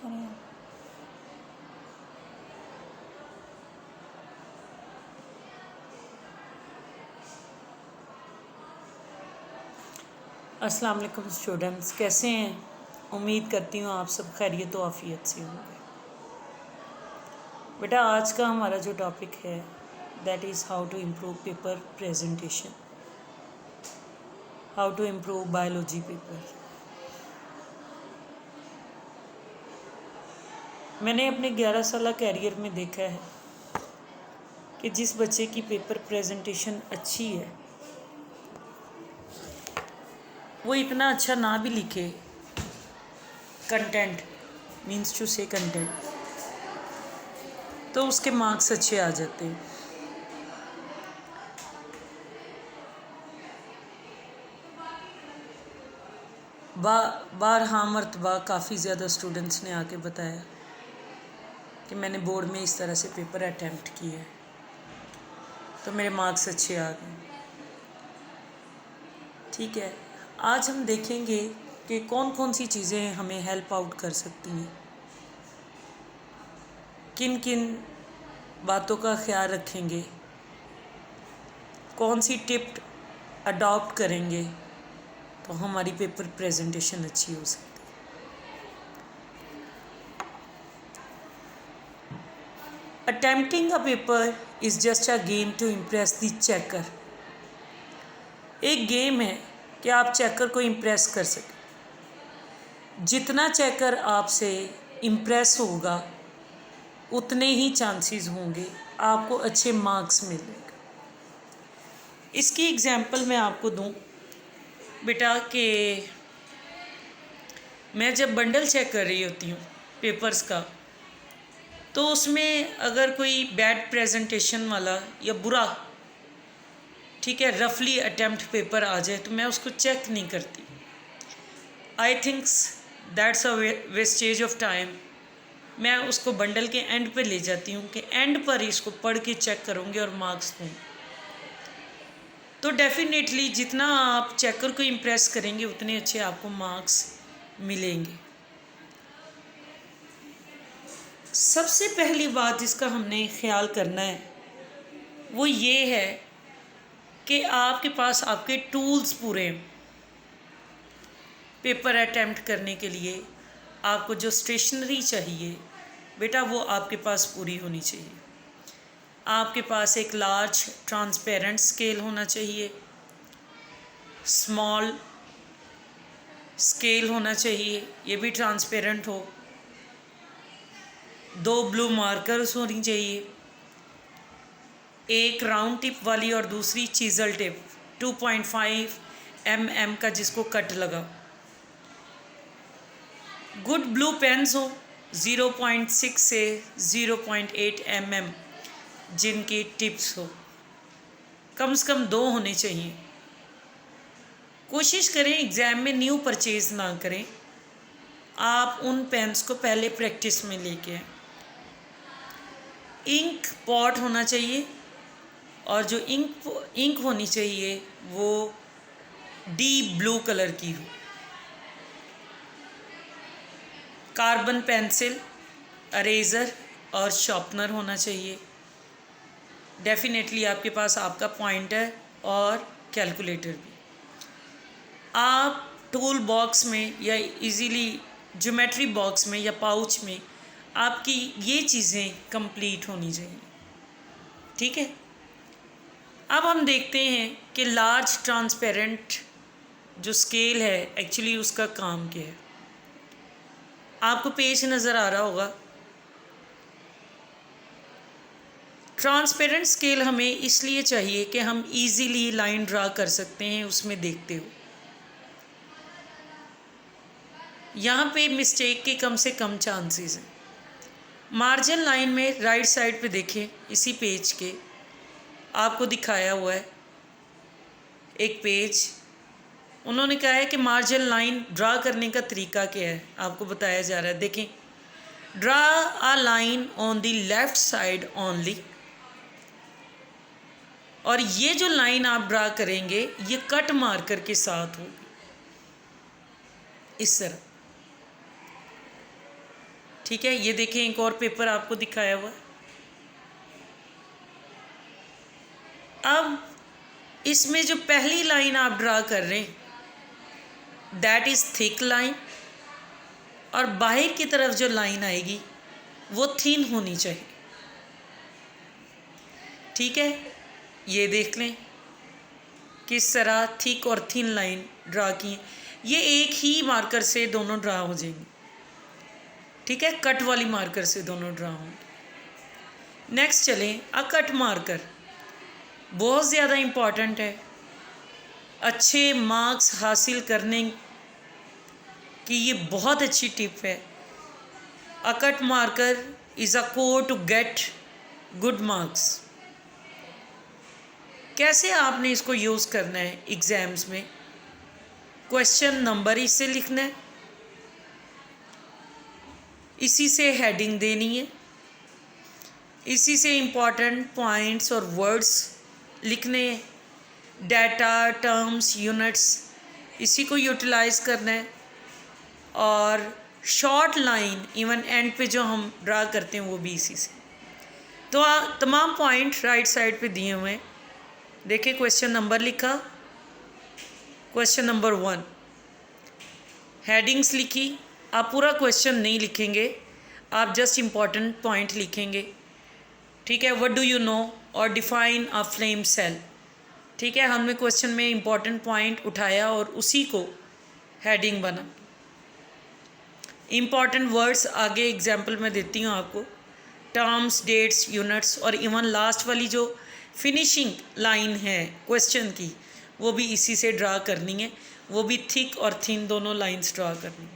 करें। अस्सलाम वालेकुम स्टूडेंट्स, कैसे हैं? उम्मीद करती हूँ आप सब खैरियत व आफियत से होंगे। बेटा, आज का हमारा जो टॉपिक है that is how to improve paper presentation, how to improve biology paper. मैंने अपने 11 साल कैरियर में देखा है कि जिस बच्चे की पेपर प्रेजेंटेशन अच्छी है वो इतना अच्छा ना भी लिखे, कंटेंट मीन्स टू से कंटेंट, तो उसके मार्क्स अच्छे आ जाते हैं। बारहा मरतबा काफ़ी ज़्यादा स्टूडेंट्स ने आके बताया कि मैंने बोर्ड में इस तरह से पेपर अटैम्प्ट किया है तो मेरे मार्क्स अच्छे आ गए। ठीक है, आज हम देखेंगे कि कौन कौन सी चीज़ें हमें हेल्प आउट कर सकती हैं, किन किन बातों का ख्याल रखेंगे, कौन सी टिप अडॉप्ट करेंगे तो हमारी पेपर प्रेजेंटेशन अच्छी हो सकती है। Attempting a paper is just a game to impress the checker. एक गेम है कि आप चेकर को इम्प्रेस कर सकें। जितना चेकर आपसे इम्प्रेस होगा उतने ही चांसेस होंगे आपको अच्छे मार्क्स मिलेंगे। इसकी एग्जांपल मैं आपको दूं बेटा कि मैं जब बंडल चेक कर रही होती हूँ पेपर्स का, तो उसमें अगर कोई बैड प्रेजेंटेशन वाला या बुरा, ठीक है, रफली अटैम्प्ट पेपर आ जाए तो मैं उसको चेक नहीं करती। आई thinks that's a wastage of time. मैं उसको बंडल के एंड पे ले जाती हूँ कि एंड पर इसको पढ़ के चेक करूँगी और मार्क्स दूँगी। तो डेफिनेटली जितना आप चेकर को इम्प्रेस करेंगे उतने अच्छे आपको मार्क्स मिलेंगे। सबसे पहली बात जिसका हमने ख्याल करना है वो ये है कि आपके पास आपके टूल्स पूरे हैं। पेपर अटैम्प्ट करने के लिए आपको जो स्टेशनरी चाहिए बेटा वो आपके पास पूरी होनी चाहिए। आपके पास एक लार्ज ट्रांसपेरेंट स्केल होना चाहिए, स्मॉल स्केल होना चाहिए, ये भी ट्रांसपेरेंट हो, 2 ब्लू मार्कर्स होनी चाहिए, एक राउंड टिप वाली और दूसरी चीजल टिप 2.5 mm का जिसको कट लगा। गुड ब्लू पेन्स हो 0.6 से 0.8 mm जिनकी टिप्स हो, कम से कम 2 होने चाहिए। कोशिश करें एग्ज़ाम में न्यू परचेज़ ना करें, आप उन पेन्स को पहले प्रैक्टिस में लेके आएं। इंक पॉट होना चाहिए और जो इंक होनी चाहिए वो डीप ब्लू कलर की हो। कार्बन पेंसिल, अरेज़र और शार्पनर होना चाहिए। डेफिनेटली आपके पास आपका पॉइंटर और कैलकुलेटर भी। आप टूल बॉक्स में या इजीली ज्योमेट्री बॉक्स में या पाउच में आपकी ये चीज़ें कंप्लीट होनी चाहिए। ठीक है, अब हम देखते हैं कि लार्ज ट्रांसपेरेंट जो स्केल है एक्चुअली उसका काम क्या है। आपको पेज नज़र आ रहा होगा। ट्रांसपेरेंट स्केल हमें इसलिए चाहिए कि हम इजीली लाइन ड्रा कर सकते हैं उसमें देखते हो। यहाँ पे मिस्टेक के कम से कम चांसेस हैं। मार्जिन लाइन में राइट साइड पे देखें, इसी पेज के आपको दिखाया हुआ है एक पेज। उन्होंने कहा है कि मार्जिन लाइन ड्रा करने का तरीका क्या है, आपको बताया जा रहा है। देखें, draw a line on the left side only. और ये जो लाइन आप ड्रा करेंगे ये कट मार्कर के साथ होगी इस तरह। ठीक है, ये देखें एक और पेपर आपको दिखाया हुआ। अब इसमें जो पहली लाइन आप ड्रा कर रहे हैं दैट इज़ थिक लाइन, और बाहर की तरफ जो लाइन आएगी वो थिन होनी चाहिए। ठीक है, ये देख लें किस तरह थिक और थिन लाइन ड्रा की। ये एक ही मार्कर से दोनों ड्रा हो जाएंगे। ठीक है, कट वाली मार्कर से दोनों ड्रा होंगे। नेक्स्ट चलें, अ कट मार्कर बहुत ज़्यादा इम्पॉर्टेंट है अच्छे मार्क्स हासिल करने की। ये बहुत अच्छी टिप है। A cut marker is a code to get good marks. कैसे आपने इसको यूज़ करना है एग्ज़ाम्स में? क्वेश्चन नंबर इससे लिखना है, इसी से हेडिंग देनी है, इसी से इम्पॉर्टेंट पॉइंट्स और वर्ड्स लिखने हैं, डाटा, टर्म्स, यूनिट्स, इसी को यूटिलाइज़ करना है। और शॉर्ट लाइन इवन एंड पे जो हम ड्रा करते हैं वो भी इसी से। तो तमाम पॉइंट राइट साइड पे दिए हुए हैं। देखिए क्वेश्चन नंबर लिखा, क्वेश्चन नंबर 1, हेडिंग्स लिखी। आप पूरा क्वेश्चन नहीं लिखेंगे, आप जस्ट इम्पॉर्टेंट पॉइंट लिखेंगे। ठीक है, व्हाट डू यू नो और डिफाइन अ फ्लेम सेल। ठीक है, हमने क्वेश्चन में इम्पॉर्टेंट पॉइंट उठाया और उसी को हेडिंग बना। इम्पॉर्टेंट वर्ड्स आगे एग्जाम्पल में देती हूँ आपको, टर्म्स, डेट्स, यूनिट्स, और इवन लास्ट वाली जो फिनिशिंग लाइन है क्वेश्चन की वो भी इसी से ड्रा करनी है। वो भी थिक और थिन दोनों लाइंस ड्रा करनी है।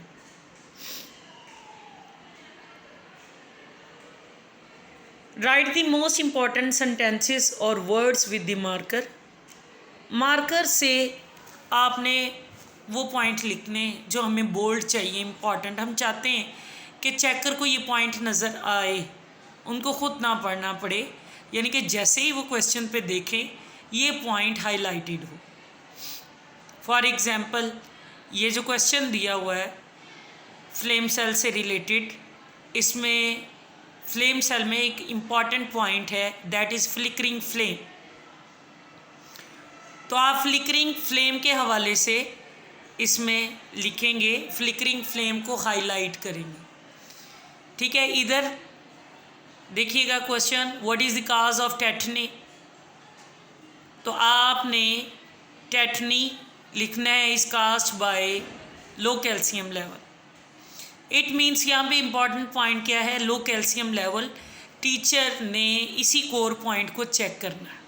Right the most important sentences और words with the marker. Marker से आपने वो पॉइंट लिखने जो हमें बोल्ड चाहिए, इम्पॉर्टेंट। हम चाहते हैं कि चेकर को ये पॉइंट नज़र आए, उनको खुद ना पढ़ना पड़े, यानी कि जैसे ही वो क्वेश्चन पे देखें ये पॉइंट हाईलाइटेड हो। फॉर एग्ज़ाम्पल ये जो क्वेश्चन दिया हुआ है फ्लेम सेल से रिलेटेड, इसमें फ्लेम सेल में एक इम्पॉर्टेंट पॉइंट है दैट इज़ फ्लिकरिंग फ्लेम। तो आप फ्लिकरिंग फ्लेम के हवाले से इसमें लिखेंगे, फ्लिकरिंग फ्लेम को हाईलाइट करेंगे। ठीक है, इधर देखिएगा question, what is the cause of tetani. तो आपने टेटनी लिखना है is caused bye low calcium level. It means यहाँ पे इम्पॉर्टेंट पॉइंट क्या है, लो कैल्शियम लेवल। टीचर ने इसी कोर पॉइंट को चेक करना है।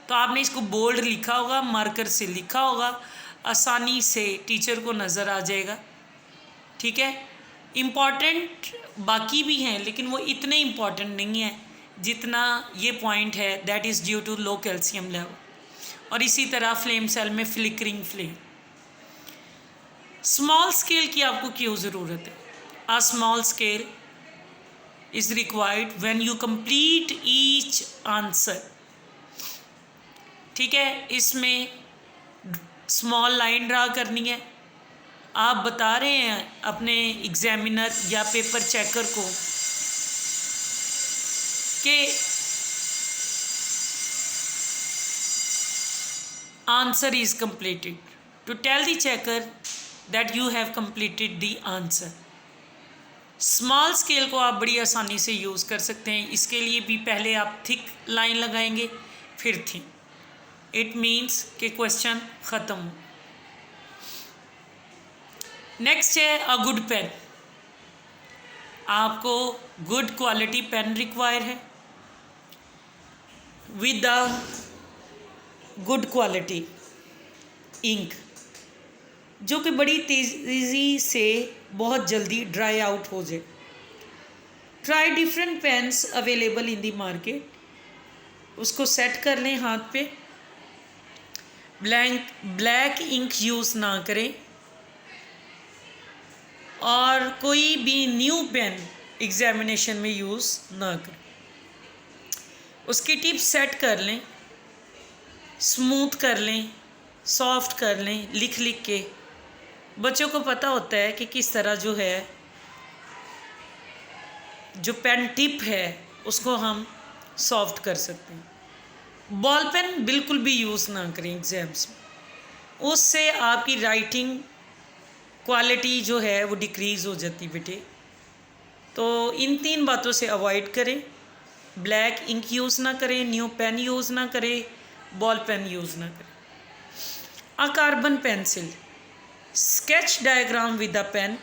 तो आपने इसको बोल्ड लिखा होगा, मार्कर से लिखा होगा, आसानी से टीचर को नज़र आ जाएगा। ठीक है, इम्पॉर्टेंट बाकी भी हैं लेकिन वो इतने इम्पॉर्टेंट नहीं है जितना ये पॉइंट है that is due to low calcium level. और इसी तरह फ्लेम सेल में फ्लिकरिंग फ्लेम। स्मॉल स्केल की आपको क्यों ज़रूरत है? A small scale is required when you complete each answer. ठीक है, इसमें स्मॉल लाइन ड्रा करनी है। आप बता रहे हैं अपने एग्जामिनर या पेपर चेकर को कि answer is completed, to tell the checker that you have completed the answer। Small scale को आप बड़ी आसानी से यूज़ कर सकते हैं। इसके लिए भी पहले आप थिक लाइन लगाएंगे फिर थिन। इट मीन्स कि क्वेश्चन ख़त्म हो। नेक्स्ट है अ गुड पेन। आपको गुड क्वालिटी पेन रिक्वायर है with the good quality ink, जो कि बड़ी तेज़ी से बहुत जल्दी ड्राई आउट हो जाए। Try different pens available in the market. उसको सेट कर लें हाथ पे। ब्लैक इंक यूज़ ना करें और कोई भी न्यू पेन एग्जामिनेशन में यूज़ ना करें। उसकी टिप सेट कर लें, स्मूथ कर लें, सॉफ्ट कर लें लिख लिख के। बच्चों को पता होता है कि किस तरह जो है जो पेन टिप है उसको हम सॉफ्ट कर सकते हैं। बॉल पेन बिल्कुल भी यूज़ ना करें एग्जाम्स में, उससे आपकी राइटिंग क्वालिटी जो है वो डिक्रीज़ हो जाती बेटे। तो इन 3 बातों से अवॉइड करें। ब्लैक इंक यूज़ ना करें, न्यू पेन यूज़ ना करें, बॉल पेन यूज़ ना करें। A carbon pencil, sketch diagram with a pen.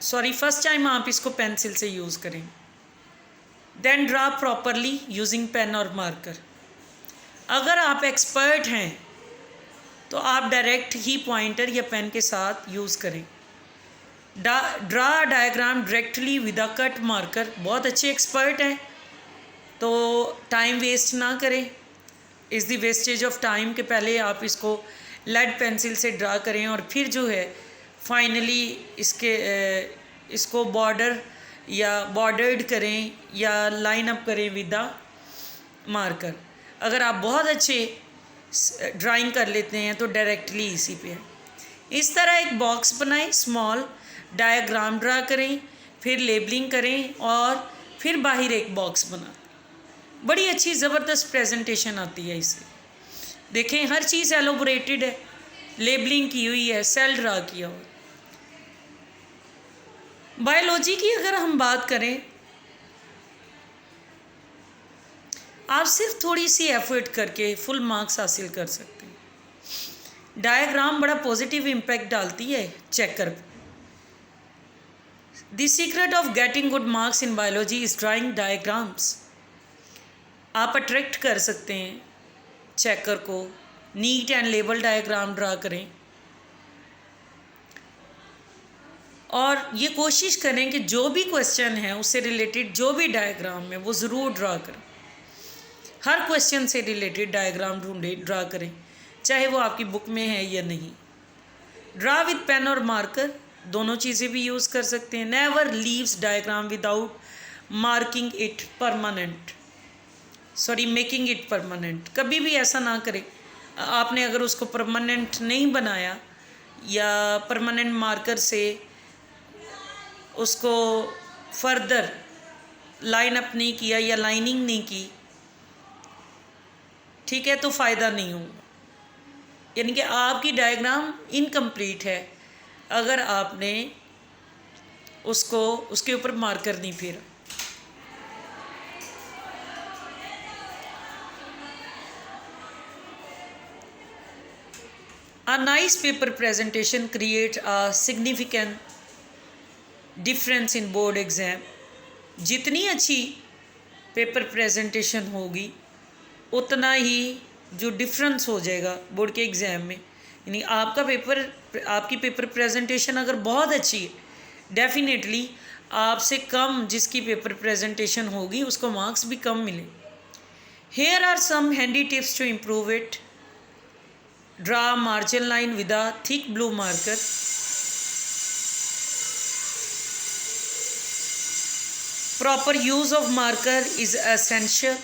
Sorry, first time आप इसको पेंसिल से यूज़ करें। Then draw properly using pen और मार्कर। अगर आप एक्सपर्ट हैं तो आप डायरेक्ट ही पॉइंटर या पेन के साथ यूज़ करें। Draw diagram directly with a cut marker. बहुत अच्छे एक्सपर्ट हैं तो टाइम वेस्ट ना करें, is the wastage of time के पहले आप इसको लेड पेंसिल से ड्रा करें और फिर जो है फाइनली इसको बॉर्डर या बॉर्डर्ड करें या लाइन अप करें विद द मार्कर। अगर आप बहुत अच्छे ड्राइंग कर लेते हैं तो डायरेक्टली इसी पे है। इस तरह एक बॉक्स बनाएं, स्मॉल डायग्राम ड्रा करें, फिर लेबलिंग करें और फिर बाहर एक बॉक्स बनाएं। बड़ी अच्छी ज़बरदस्त प्रेजेंटेशन आती है इससे। देखें हर चीज़ एलोबोरेटेड है, लेबलिंग की हुई है, सेल ड्रा किया हुआ। बायोलॉजी की अगर हम बात करें, आप सिर्फ थोड़ी सी एफर्ट करके फुल मार्क्स हासिल कर सकते हैं। डायग्राम बड़ा पॉजिटिव इम्पैक्ट डालती है चेकर पर। The secret of getting good marks in biology is drawing diagrams. आप अट्रैक्ट कर सकते हैं चेकर को। Neat and label diagram draw करें और ये कोशिश करें कि जो भी क्वेश्चन है उससे रिलेटेड जो भी डायग्राम है वो ज़रूर ड्रा करें। हर क्वेश्चन से रिलेटेड डायग्राम ढूंढें, ड्रा करें, चाहे वो आपकी बुक में है या नहीं। ड्रा विद पेन और मार्कर, दोनों चीज़ें भी यूज़ कर सकते हैं। Never leaves diagram without marking it permanent, sorry making it permanent. कभी भी ऐसा ना करें, आपने अगर उसको परमानेंट नहीं बनाया या परमानेंट मार्कर से उसको फर्दर लाइन अप नहीं किया या लाइनिंग नहीं की, ठीक है, तो फ़ायदा नहीं होगा। यानी कि आपकी डायग्राम इनकम्प्लीट है अगर आपने उसको उसके ऊपर मार्कर नहीं फेरा। A nice paper presentation creates a significant difference in board exam. जितनी अच्छी पेपर प्रेजेंटेशन होगी उतना ही जो डिफरेंस हो जाएगा बोर्ड के एग्ज़ाम में। यानी आपकी पेपर प्रेजेंटेशन अगर बहुत अच्छी है, डेफिनेटली आपसे कम जिसकी पेपर प्रेजेंटेशन होगी उसको मार्क्स भी कम मिले। Here are some handy tips to improve it. Draw margin line with a thick blue marker. Proper use of marker is essential.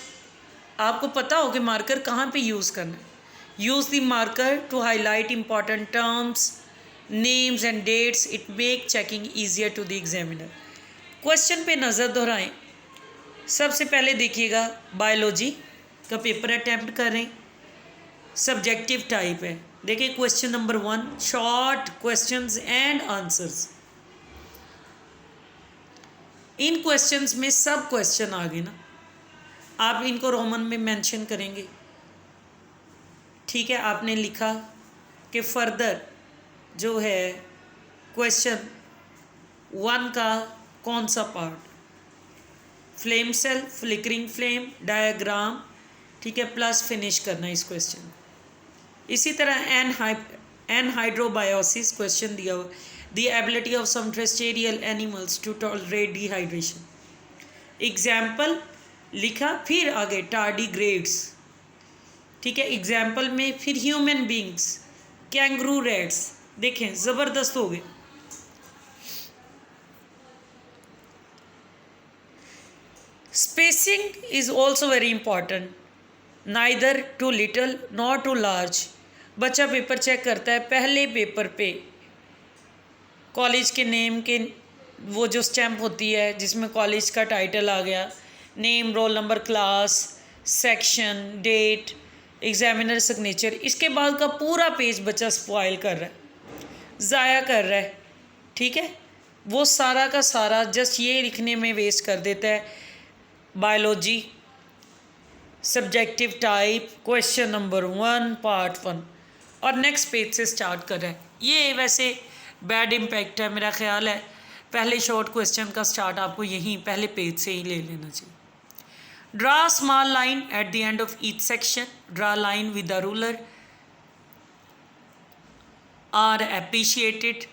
आपको पता हो कि मार्कर कहाँ पे यूज़ करना है। Use the marker to highlight important terms, names and dates. It make checking easier to the examiner. Question पे नज़र दोहराएं। सबसे पहले देखिएगा बायोलॉजी का पेपर अटैम्प्ट करें, सब्जेक्टिव टाइप है। देखिए question number 1, short questions and answers. इन क्वेश्चंस में सब क्वेश्चन आ गए ना, आप इनको रोमन में मेंशन करेंगे। ठीक है, आपने लिखा कि फर्दर जो है क्वेश्चन 1 का कौन सा part, flame cell, flickering flame, diagram, ठीक है, प्लस फिनिश करना इस क्वेश्चन। इसी तरह एनहाइड्रोबायोसिस क्वेश्चन दिया हुआ, the ability of some terrestrial animals to tolerate dehydration. Example लिखा, फिर आगे टार्डिग्रेड्स, ठीक है, एग्जाम्पल में फिर ह्यूमन बींग्स, कैंगरू रैट्स। देखें ज़बरदस्त हो गए। Spacing is also very important, neither too little nor too large. बच्चा पेपर चेक करता है, पहले पेपर पे कॉलेज के नेम के वो जो स्टैम्प होती है जिसमें कॉलेज का टाइटल आ गया, name, roll number, class, section, date, examiner signature, इसके बाद का पूरा पेज बच्चा स्पॉइल कर रहा है, ज़ाया कर रहा है। ठीक है, वो सारा का सारा जस्ट ये लिखने में वेस्ट कर देता है, biology subjective type question number 1 part 1, और नेक्स्ट पेज से स्टार्ट कर रहा है। ये वैसे बैड इम्पैक्ट है, मेरा ख्याल है पहले शॉर्ट क्वेश्चन का स्टार्ट आपको यहीं पहले पेज से ही ले लेना चाहिए। Draw small line at the end of each section, draw line with the ruler are appreciated,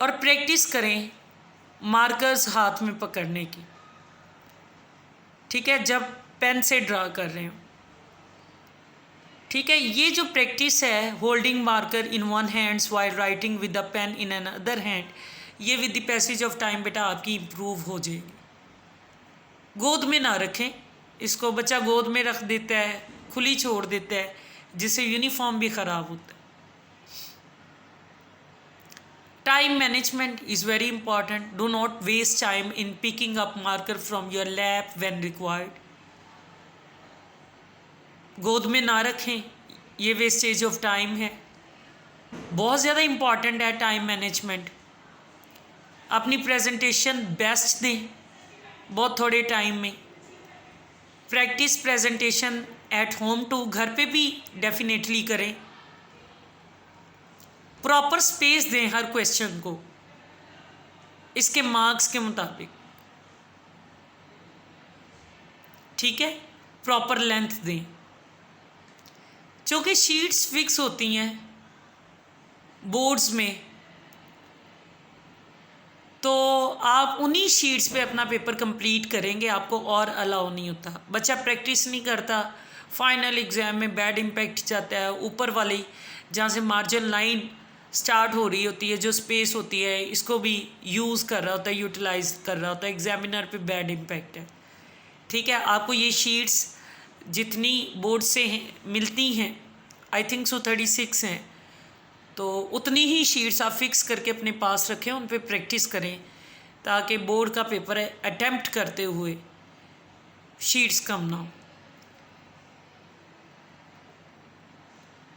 और प्रैक्टिस करें मार्कर्स हाथ में पकड़ने की। ठीक है, जब पेन से ड्रा कर रहे हो। ठीक है, ये जो प्रैक्टिस है holding marker in one hands while writing with the pen in another hand, ये with the passage of time बेटा आपकी इम्प्रूव हो जाएगी। गोद में ना रखें इसको, बच्चा गोद में रख देता है, खुली छोड़ देता है, जिससे यूनिफॉर्म भी ख़राब होता है। Time management is very important, do not waste time in picking up marker from your lap when required. गोद में ना रखें, ये वेस्टेज ऑफ टाइम है, बहुत ज़्यादा इम्पॉर्टेंट है टाइम मैनेजमेंट। अपनी प्रेजेंटेशन बेस्ट दें बहुत थोड़े टाइम में। Practice presentation at home too, घर पे भी डेफिनेटली करें। प्रॉपर स्पेस दें हर क्वेश्चन को इसके मार्क्स के मुताबिक। ठीक है, प्रॉपर लेंथ दें। चूँकि शीट्स फिक्स होती हैं बोर्ड्स में, तो आप उन्हीं शीट्स पे अपना पेपर कंप्लीट करेंगे, आपको और अलाउ नहीं होता। बच्चा प्रैक्टिस नहीं करता, फाइनल एग्ज़ाम में बैड इम्पैक्ट जाता है। ऊपर वाली जहाँ से मार्जिन लाइन स्टार्ट हो रही होती है, जो स्पेस होती है, इसको भी यूज़ कर रहा होता है, यूटिलाइज कर रहा होता है, एग्जामिनर पे बैड इम्पैक्ट है। ठीक है, आपको ये शीट्स जितनी बोर्ड से हैं मिलती हैं, आई थिंक सो 36 हैं, तो उतनी ही शीट्स आप फिक्स करके अपने पास रखें, उन पे प्रैक्टिस करें, ताकि बोर्ड का पेपर अटेम्प्ट करते हुए शीट्स कम ना हो।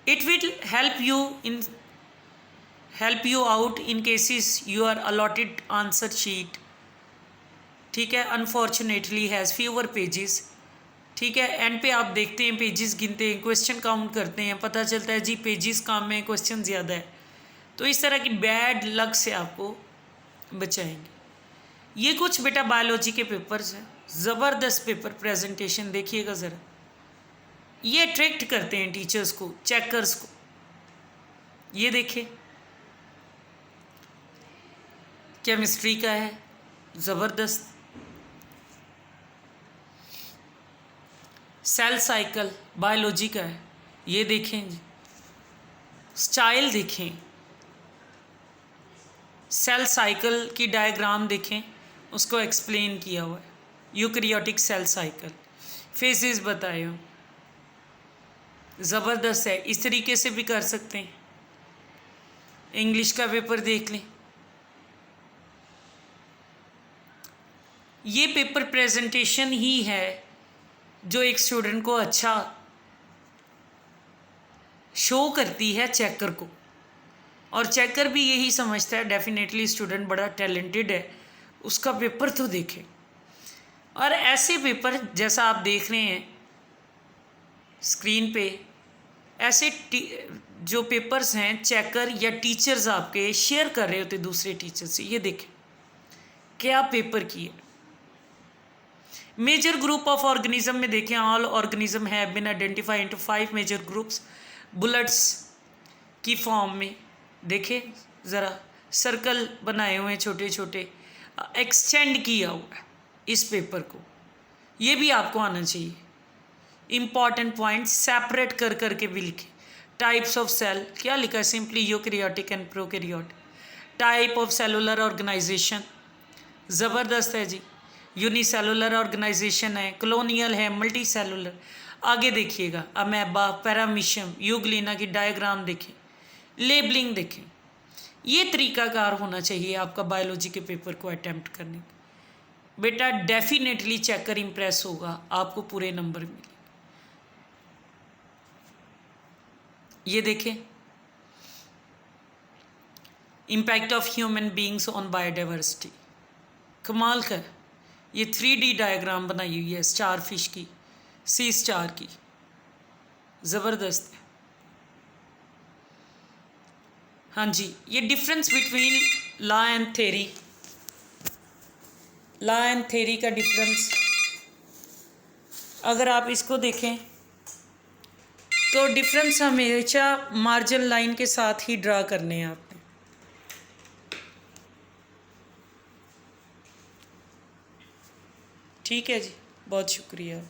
It will help you out in cases you are allotted answer sheet, ठीक है, unfortunately has fewer pages। ठीक है, एंड पे आप देखते हैं पेजेस गिनते हैं, क्वेश्चन काउंट करते हैं, पता चलता है जी पेजेस कम है, क्वेश्चन ज़्यादा है। तो इस तरह की बैड लक से आपको बचाएंगे। ये कुछ बेटा बायोलॉजी के पेपर्स हैं, ज़बरदस्त पेपर प्रेजेंटेशन देखिएगा ज़रा, ये अट्रैक्ट करते हैं टीचर्स को, चेकर्स को। ये देखिए केमिस्ट्री का है, ज़बरदस्त। सेल साइकिल बायोलॉजी का है, ये देखें जी, स्टाइल देखें, सेल साइकिल की डायग्राम देखें, उसको एक्सप्लेन किया हुआ है, यूकैरियोटिक सेल साइकिल, फेजेस बताए हो, ज़बरदस्त है। इस तरीके से भी कर सकते हैं। इंग्लिश का पेपर देख लें, ये पेपर प्रेजेंटेशन ही है जो एक स्टूडेंट को अच्छा शो करती है चेकर को, और चेकर भी यही समझता है डेफिनेटली स्टूडेंट बड़ा टैलेंटेड है, उसका पेपर तो देखें। और ऐसे पेपर जैसा आप देख रहे हैं स्क्रीन पे, ऐसे जो पेपर्स हैं चेकर या टीचर्स आपके शेयर कर रहे होते दूसरे टीचर से, ये देखें क्या पेपर किए। मेजर ग्रुप ऑफ ऑर्गेनिज्म में देखें, all organism have been identified into 5 major groups, bullets की फॉर्म में देखें ज़रा, सर्कल बनाए हुए हैं छोटे छोटे, एक्सटेंड किया हुआ है इस पेपर को, ये भी आपको आना चाहिए। इम्पॉर्टेंट पॉइंट सेपरेट कर करके भी लिखें। टाइप्स ऑफ सेल क्या लिखा है, simply eukaryotic and prokaryotic. Type of cellular organization ज़बरदस्त है जी, यूनिसेलुलर ऑर्गेनाइजेशन है, कॉलोनियल है, मल्टी सेलुलर। आगे देखिएगा अमेबा, पैरामीशियम, यूग्लिना की डायग्राम देखें, लेबलिंग देखें। ये तरीकाकार होना चाहिए आपका बायोलॉजी के पेपर को अटैम्प्ट करने का। बेटा डेफिनेटली चेकर इम्प्रेस होगा, आपको पूरे नंबर मिले। ये देखें, impact of human beings on biodiversity, कमाल का। ये 3D डायग्राम बनाई हुई है स्टार फिश की, सी स्टार की, ज़बरदस्त है। हाँ जी, ये difference between law and theory, law and theory का डिफरेंस अगर आप इसको देखें तो डिफरेंस हमेशा मार्जिन लाइन के साथ ही ड्रा करने हैं आपने। ठीक है जी, बहुत शुक्रिया।